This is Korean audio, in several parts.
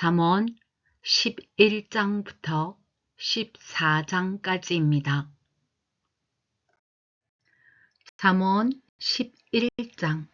잠언 11장부터 14장까지입니다. 잠언 11장.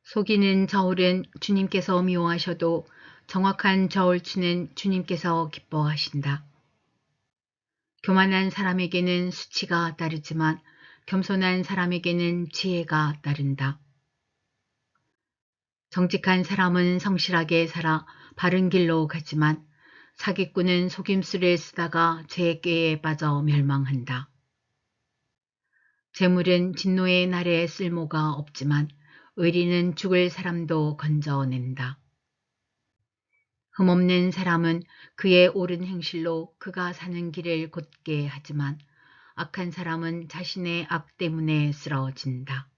속이는 저울은 주님께서 미워하셔도 정확한 저울추는 주님께서 기뻐하신다. 교만한 사람에게는 수치가 따르지만 겸손한 사람에게는 지혜가 따른다. 정직한 사람은 성실하게 살아 바른 길로 가지만 사기꾼은 속임수를 쓰다가 죄꾀에 빠져 멸망한다. 재물은 진노의 날에 쓸모가 없지만 의리는 죽을 사람도 건져낸다. 흠없는 사람은 그의 옳은 행실로 그가 사는 길을 곧게 하지만 악한 사람은 자신의 악 때문에 쓰러진다.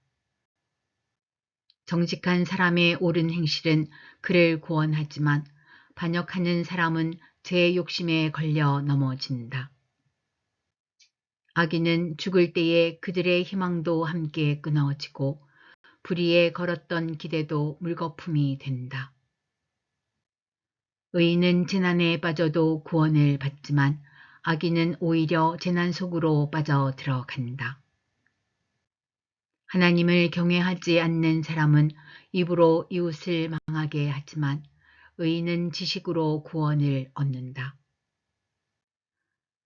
정직한 사람의 옳은 행실은 그를 구원하지만 반역하는 사람은 제 욕심에 걸려 넘어진다. 악인은 죽을 때에 그들의 희망도 함께 끊어지고 불의에 걸었던 기대도 물거품이 된다. 의인은 재난에 빠져도 구원을 받지만 악인은 오히려 재난 속으로 빠져 들어간다. 하나님을 경외하지 않는 사람은 입으로 이웃을 망하게 하지만 의인은 지식으로 구원을 얻는다.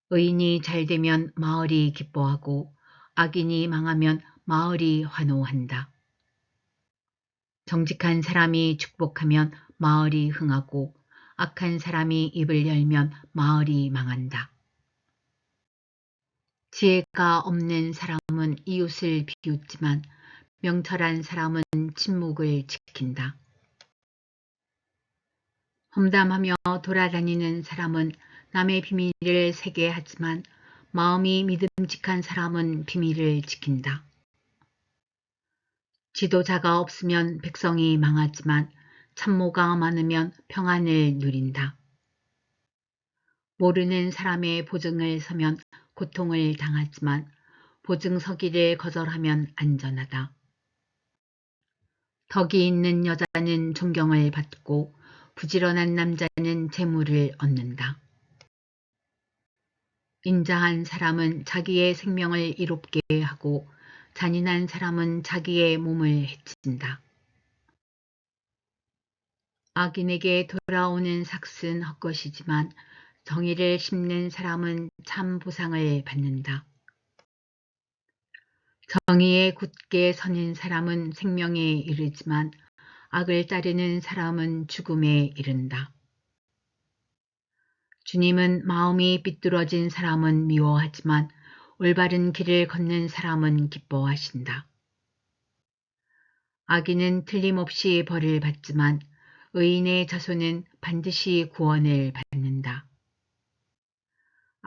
의인이 잘되면 마을이 기뻐하고 악인이 망하면 마을이 환호한다. 정직한 사람이 축복하면 마을이 흥하고 악한 사람이 입을 열면 마을이 망한다. 지혜가 없는 사람은 이웃을 비웃지만 명철한 사람은 침묵을 지킨다. 험담하며 돌아다니는 사람은 남의 비밀을 새게 하지만 마음이 믿음직한 사람은 비밀을 지킨다. 지도자가 없으면 백성이 망하지만 참모가 많으면 평안을 누린다. 모르는 사람의 보증을 서면 고통을 당하지만 보증 서기를 거절하면 안전하다. 덕이 있는 여자는 존경을 받고 부지런한 남자는 재물을 얻는다. 인자한 사람은 자기의 생명을 이롭게 하고 잔인한 사람은 자기의 몸을 해친다. 악인에게 돌아오는 삭은 헛것이지만 정의를 심는 사람은 참 보상을 받는다. 정의에 굳게 서는 사람은 생명에 이르지만 악을 따르는 사람은 죽음에 이른다. 주님은 마음이 삐뚤어진 사람은 미워하지만 올바른 길을 걷는 사람은 기뻐하신다. 악인은 틀림없이 벌을 받지만 의인의 자손은 반드시 구원을 받는다.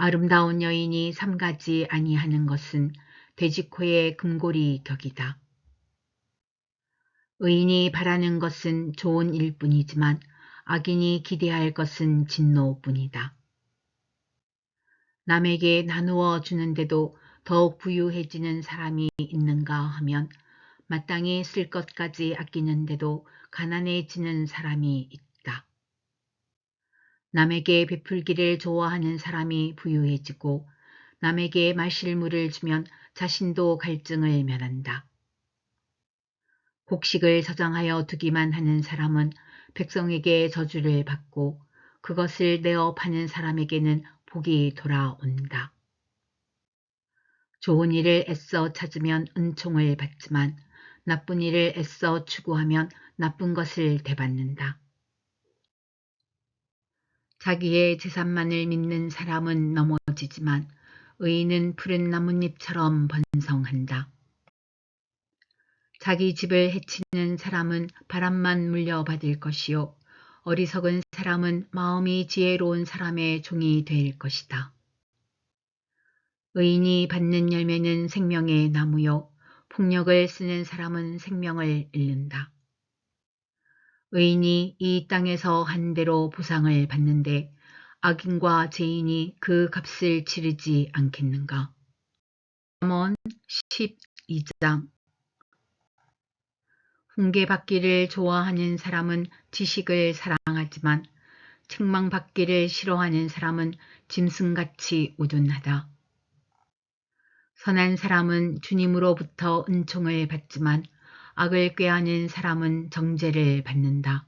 아름다운 여인이 삼가지 아니하는 것은 돼지코의 금고리 격이다. 의인이 바라는 것은 좋은 일뿐이지만 악인이 기대할 것은 진노뿐이다. 남에게 나누어 주는데도 더욱 부유해지는 사람이 있는가 하면 마땅히 쓸 것까지 아끼는데도 가난해지는 사람이 있다. 남에게 베풀기를 좋아하는 사람이 부유해지고 남에게 마실 물을 주면 자신도 갈증을 면한다. 곡식을 저장하여 두기만 하는 사람은 백성에게 저주를 받고 그것을 내어 파는 사람에게는 복이 돌아온다. 좋은 일을 애써 찾으면 은총을 받지만 나쁜 일을 애써 추구하면 나쁜 것을 되받는다. 자기의 재산만을 믿는 사람은 넘어지지만 의인은 푸른 나뭇잎처럼 번성한다. 자기 집을 해치는 사람은 바람만 물려받을 것이요 어리석은 사람은 마음이 지혜로운 사람의 종이 될 것이다. 의인이 받는 열매는 생명의 나무요 폭력을 쓰는 사람은 생명을 잃는다. 의인이 이 땅에서 한 대로 보상을 받는데 악인과 죄인이 그 값을 치르지 않겠는가. 잠언 12장. 훈계받기를 좋아하는 사람은 지식을 사랑하지만 책망받기를 싫어하는 사람은 짐승같이 우둔하다. 선한 사람은 주님으로부터 은총을 받지만 악을 꾀하는 사람은 정죄를 받는다.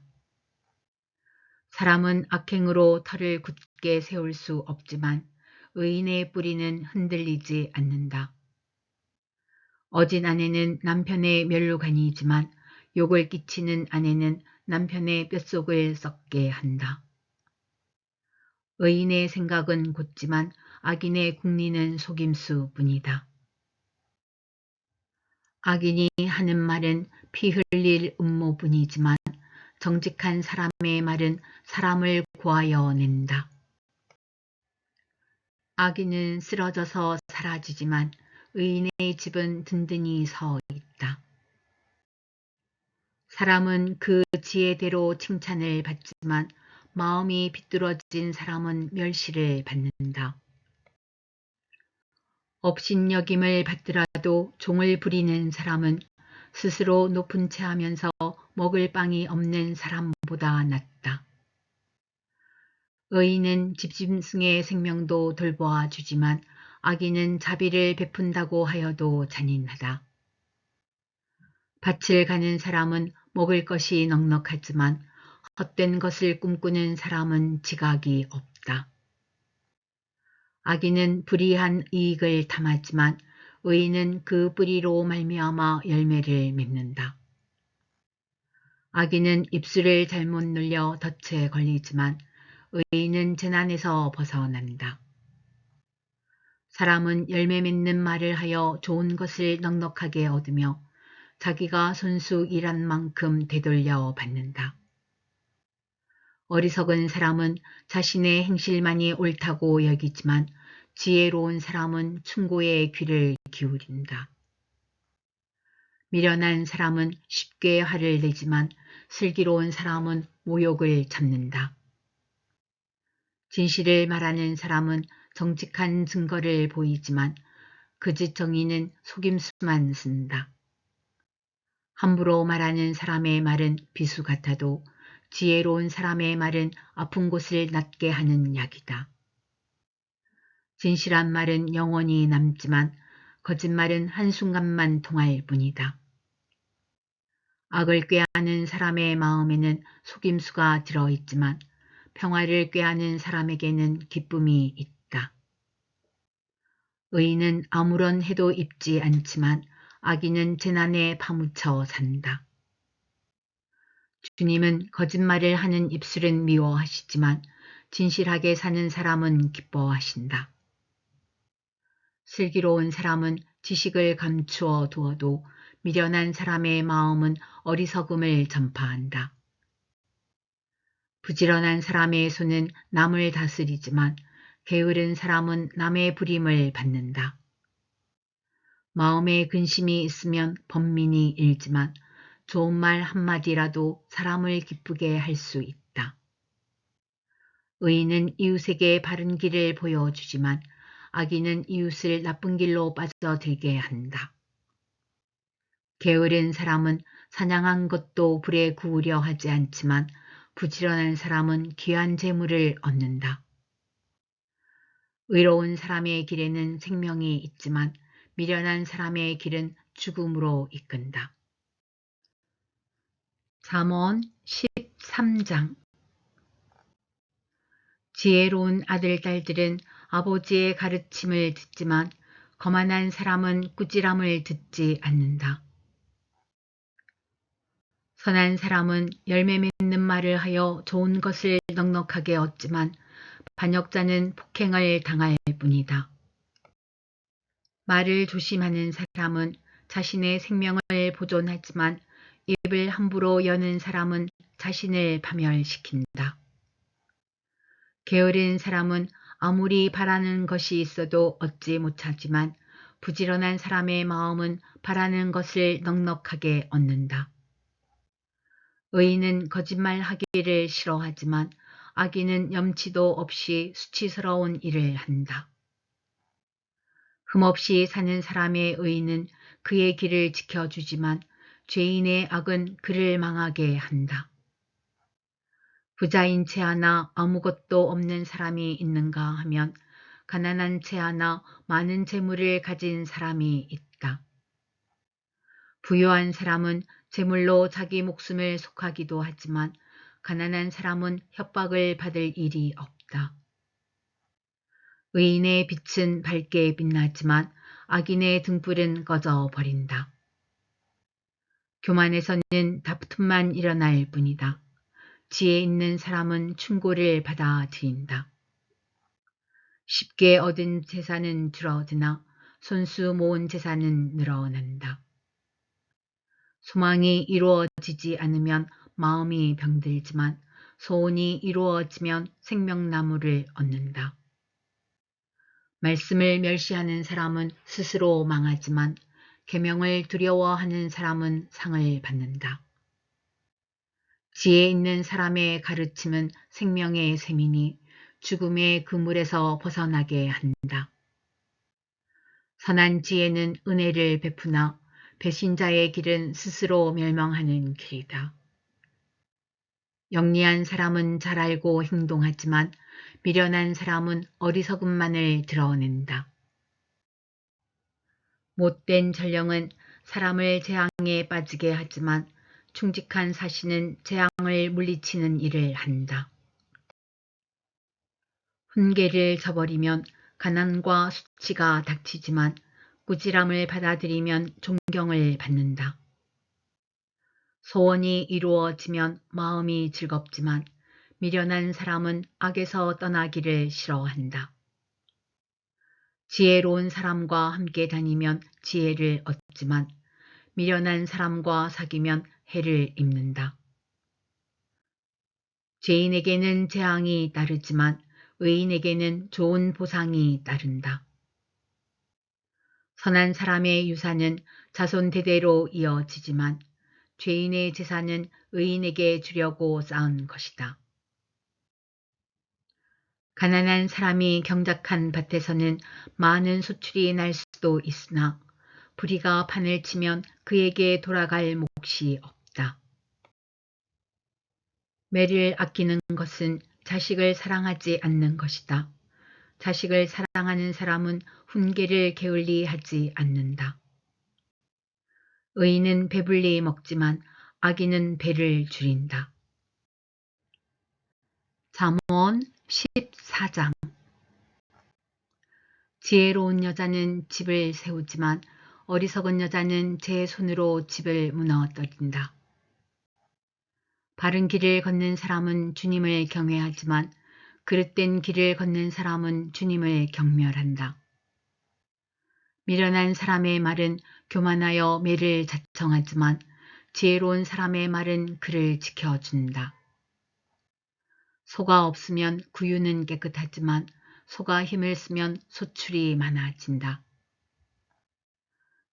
사람은 악행으로 터를 굳게 세울 수 없지만 의인의 뿌리는 흔들리지 않는다. 어진 아내는 남편의 면류관이지만 욕을 끼치는 아내는 남편의 뼛속을 썩게 한다. 의인의 생각은 곧지만 악인의 궁리는 속임수뿐이다. 악인이 하는 말은 피 흘릴 음모뿐이지만 정직한 사람의 말은 사람을 구하여 낸다. 악인은 쓰러져서 사라지지만 의인의 집은 든든히 서 있다. 사람은 그 지혜대로 칭찬을 받지만 마음이 비뚤어진 사람은 멸시를 받는다. 업신여김을 받더라도 종을 부리는 사람은 스스로 높은 채 하면서 먹을 빵이 없는 사람보다 낫다. 의인은 집짐승의 생명도 돌보아 주지만 악인은 자비를 베푼다고 하여도 잔인하다. 밭을 가는 사람은 먹을 것이 넉넉하지만 헛된 것을 꿈꾸는 사람은 지각이 없다. 악인은 불의한 이익을 탐하지만 의인은 그 뿌리로 말미암아 열매를 맺는다. 악인은 입술을 잘못 눌려 덫에 걸리지만 의인은 재난에서 벗어난다. 사람은 열매 맺는 말을 하여 좋은 것을 넉넉하게 얻으며 자기가 손수 일한 만큼 되돌려 받는다. 어리석은 사람은 자신의 행실만이 옳다고 여기지만 지혜로운 사람은 충고에 귀를 기울인다. 미련한 사람은 쉽게 화를 내지만 슬기로운 사람은 모욕을 참는다. 진실을 말하는 사람은 정직한 증거를 보이지만 거짓 정의는 속임수만 쓴다. 함부로 말하는 사람의 말은 비수 같아도 지혜로운 사람의 말은 아픈 곳을 낫게 하는 약이다. 진실한 말은 영원히 남지만 거짓말은 한순간만 통할 뿐이다. 악을 꾀하는 사람의 마음에는 속임수가 들어있지만 평화를 꾀하는 사람에게는 기쁨이 있다. 의인은 아무런 해도 입지 않지만 악인은 재난에 파묻혀 산다. 주님은 거짓말을 하는 입술은 미워하시지만 진실하게 사는 사람은 기뻐하신다. 슬기로운 사람은 지식을 감추어 두어도 미련한 사람의 마음은 어리석음을 전파한다. 부지런한 사람의 손은 남을 다스리지만 게으른 사람은 남의 부림을 받는다. 마음에 근심이 있으면 번민이 일지만 좋은 말 한마디라도 사람을 기쁘게 할 수 있다. 의인은 이웃에게 바른 길을 보여주지만 악인은 이웃을 나쁜 길로 빠져들게 한다. 게으른 사람은 사냥한 것도 불에 구우려 하지 않지만 부지런한 사람은 귀한 재물을 얻는다. 의로운 사람의 길에는 생명이 있지만 미련한 사람의 길은 죽음으로 이끈다. 잠언 13장. 지혜로운 아들, 딸들은 아버지의 가르침을 듣지만 거만한 사람은 꾸지람을 듣지 않는다. 선한 사람은 열매 맺는 말을 하여 좋은 것을 넉넉하게 얻지만 반역자는 폭행을 당할 뿐이다. 말을 조심하는 사람은 자신의 생명을 보존하지만 입을 함부로 여는 사람은 자신을 파멸시킨다. 게으른 사람은 아무리 바라는 것이 있어도 얻지 못하지만 부지런한 사람의 마음은 바라는 것을 넉넉하게 얻는다. 의인은 거짓말하기를 싫어하지만 악인은 염치도 없이 수치스러운 일을 한다. 흠없이 사는 사람의 의인은 그의 길을 지켜주지만 죄인의 악은 그를 망하게 한다. 부자인 채 하나 아무것도 없는 사람이 있는가 하면 가난한 채 하나 많은 재물을 가진 사람이 있다. 부유한 사람은 재물로 자기 목숨을 속하기도 하지만 가난한 사람은 협박을 받을 일이 없다. 의인의 빛은 밝게 빛나지만 악인의 등불은 꺼져 버린다. 교만에서는 다툼만 일어날 뿐이다. 지혜 있는 사람은 충고를 받아들인다. 쉽게 얻은 재산은 줄어드나 손수 모은 재산은 늘어난다. 소망이 이루어지지 않으면 마음이 병들지만 소원이 이루어지면 생명나무를 얻는다. 말씀을 멸시하는 사람은 스스로 망하지만 계명을 두려워하는 사람은 상을 받는다. 지혜 있는 사람의 가르침은 생명의 샘이니 죽음의 그물에서 벗어나게 한다. 선한 지혜는 은혜를 베푸나 배신자의 길은 스스로 멸망하는 길이다. 영리한 사람은 잘 알고 행동하지만 미련한 사람은 어리석음만을 드러낸다. 못된 전령은 사람을 재앙에 빠지게 하지만 충직한 사신은 재앙을 물리치는 일을 한다. 훈계를 저버리면 가난과 수치가 닥치지만 꾸지람을 받아들이면 존경을 받는다. 소원이 이루어지면 마음이 즐겁지만 미련한 사람은 악에서 떠나기를 싫어한다. 지혜로운 사람과 함께 다니면 지혜를 얻지만 미련한 사람과 사귀면 해를 입는다. 죄인에게는 재앙이 따르지만 의인에게는 좋은 보상이 따른다. 선한 사람의 유산은 자손 대대로 이어지지만 죄인의 재산은 의인에게 주려고 쌓은 것이다. 가난한 사람이 경작한 밭에서는 많은 소출이 날 수도 있으나 불의가 판을 치면 그에게 돌아갈 몫이 없다. 매를 아끼는 것은 자식을 사랑하지 않는 것이다. 자식을 사랑하는 사람은 훈계를 게을리하지 않는다. 의인은 배불리 먹지만 악인은 배를 줄인다. 잠언 14장. 지혜로운 여자는 집을 세우지만 어리석은 여자는 제 손으로 집을 무너뜨린다. 바른 길을 걷는 사람은 주님을 경외하지만 그릇된 길을 걷는 사람은 주님을 경멸한다. 미련한 사람의 말은 교만하여 매를 자청하지만 지혜로운 사람의 말은 그를 지켜준다. 소가 없으면 구유는 깨끗하지만 소가 힘을 쓰면 소출이 많아진다.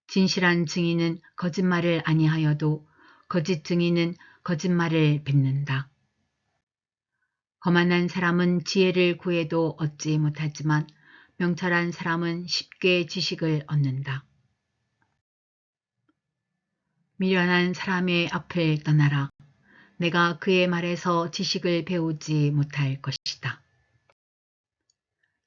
진실한 증인은 거짓말을 아니하여도 거짓 증인은 거짓말을 뱉는다. 거만한 사람은 지혜를 구해도 얻지 못하지만 명철한 사람은 쉽게 지식을 얻는다. 미련한 사람의 앞을 떠나라. 내가 그의 말에서 지식을 배우지 못할 것이다.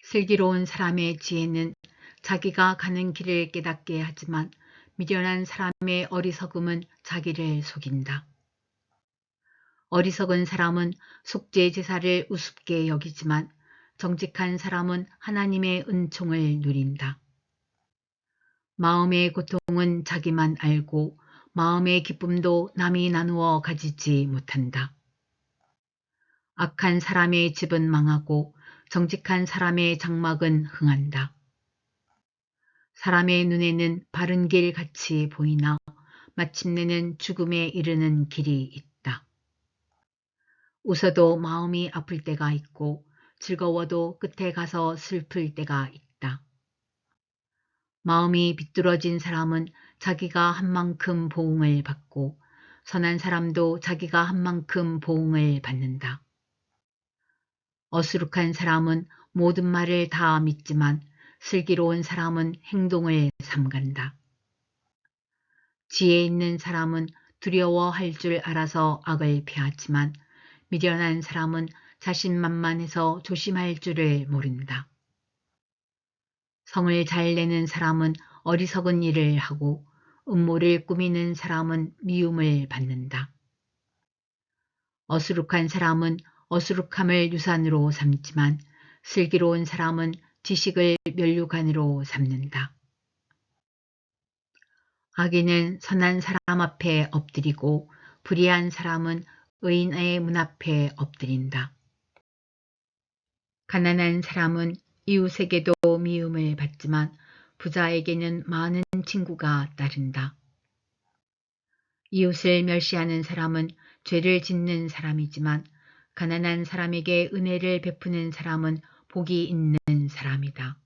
슬기로운 사람의 지혜는 자기가 가는 길을 깨닫게 하지만 미련한 사람의 어리석음은 자기를 속인다. 어리석은 사람은 속죄 제사를 우습게 여기지만 정직한 사람은 하나님의 은총을 누린다. 마음의 고통은 자기만 알고 마음의 기쁨도 남이 나누어 가지지 못한다. 악한 사람의 집은 망하고 정직한 사람의 장막은 흥한다. 사람의 눈에는 바른 길 같이 보이나 마침내는 죽음에 이르는 길이 있다. 웃어도 마음이 아플 때가 있고 즐거워도 끝에 가서 슬플 때가 있다. 마음이 비뚤어진 사람은 자기가 한 만큼 보응을 받고 선한 사람도 자기가 한 만큼 보응을 받는다. 어수룩한 사람은 모든 말을 다 믿지만 슬기로운 사람은 행동을 삼간다. 지혜 있는 사람은 두려워할 줄 알아서 악을 피하지만 미련한 사람은 자신만만해서 조심할 줄을 모른다. 성을 잘 내는 사람은 어리석은 일을 하고 음모를 꾸미는 사람은 미움을 받는다. 어수룩한 사람은 어수룩함을 유산으로 삼지만 슬기로운 사람은 지식을 면류관으로 삼는다. 악인은 선한 사람 앞에 엎드리고 불의한 사람은 의인의 문 앞에 엎드린다. 가난한 사람은 이웃에게도 미움을 받지만 부자에게는 많은 친구가 따른다. 이웃을 멸시하는 사람은 죄를 짓는 사람이지만 가난한 사람에게 은혜를 베푸는 사람은 복이 있는 사람이다.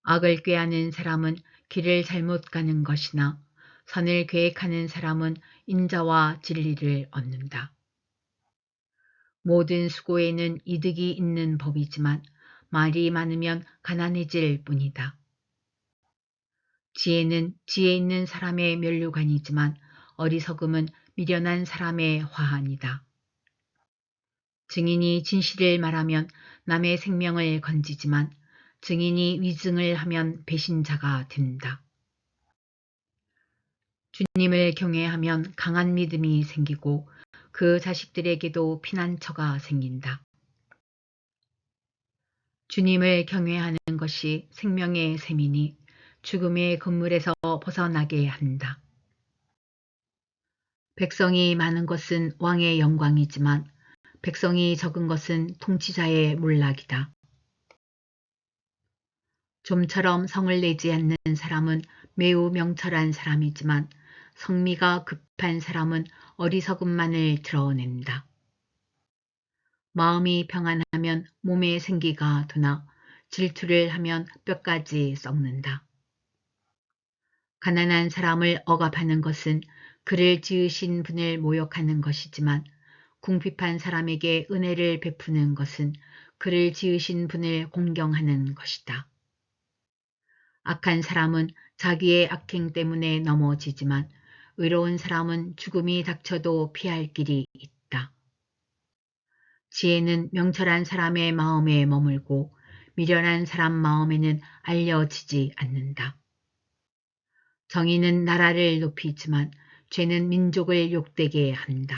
악을 꾀하는 사람은 길을 잘못 가는 것이나 선을 계획하는 사람은 인자와 진리를 얻는다. 모든 수고에는 이득이 있는 법이지만 말이 많으면 가난해질 뿐이다. 지혜는 지혜 있는 사람의 면류관이지만 어리석음은 미련한 사람의 화환이다. 증인이 진실을 말하면 남의 생명을 건지지만 증인이 위증을 하면 배신자가 된다. 주님을 경외하면 강한 믿음이 생기고 그 자식들에게도 피난처가 생긴다. 주님을 경외하는 것이 생명의 셈이니 죽음의 건물에서 벗어나게 한다. 백성이 많은 것은 왕의 영광이지만 백성이 적은 것은 통치자의 몰락이다. 좀처럼 성을 내지 않는 사람은 매우 명철한 사람이지만 성미가 급한 사람은 어리석음만을 드러낸다. 마음이 평안하면 몸에 생기가 도나 질투를 하면 뼈까지 썩는다. 가난한 사람을 억압하는 것은 그를 지으신 분을 모욕하는 것이지만 궁핍한 사람에게 은혜를 베푸는 것은 그를 지으신 분을 공경하는 것이다. 악한 사람은 자기의 악행 때문에 넘어지지만 의로운 사람은 죽음이 닥쳐도 피할 길이 있다. 지혜는 명철한 사람의 마음에 머물고 미련한 사람 마음에는 알려지지 않는다. 정의는 나라를 높이지만 죄는 민족을 욕되게 한다.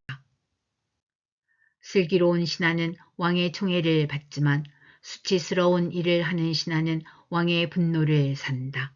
슬기로운 신하는 왕의 총애를 받지만 수치스러운 일을 하는 신하는 왕의 분노를 산다.